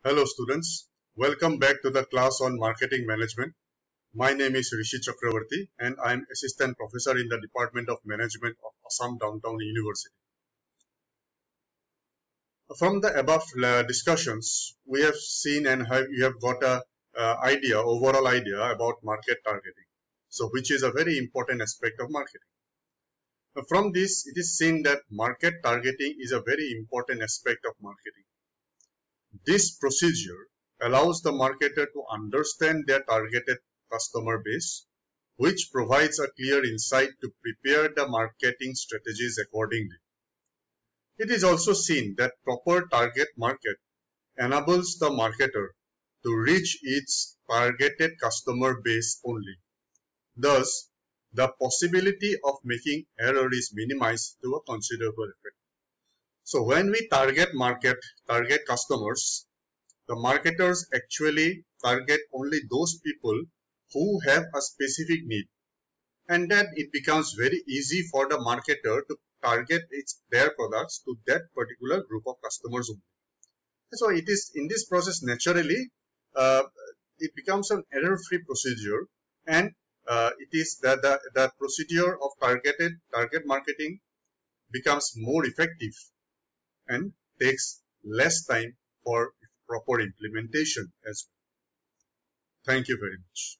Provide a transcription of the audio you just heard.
Hello students, welcome back to the class on marketing management. My name is Rishi Chakravarti and I am assistant professor in the Department of Management of Assam Downtown University. From the above discussions, we have seen and you have got a overall idea about market targeting. So which is a very important aspect of marketing. From this, it is seen that market targeting is a very important aspect of marketing. This procedure allows the marketer to understand their targeted customer base, which provides a clear insight to prepare the marketing strategies accordingly. It is also seen that proper target market enables the marketer to reach its targeted customer base only. Thus, the possibility of making error is minimized to a considerable effect. So when we target customers, the marketers actually target only those people who have a specific need, and then it becomes very easy for the marketer to target their products to that particular group of customers only. So it is in this process naturally it becomes an error-free procedure, and it is that the procedure of target marketing becomes more effective and takes less time for proper implementation as well. Thank you very much.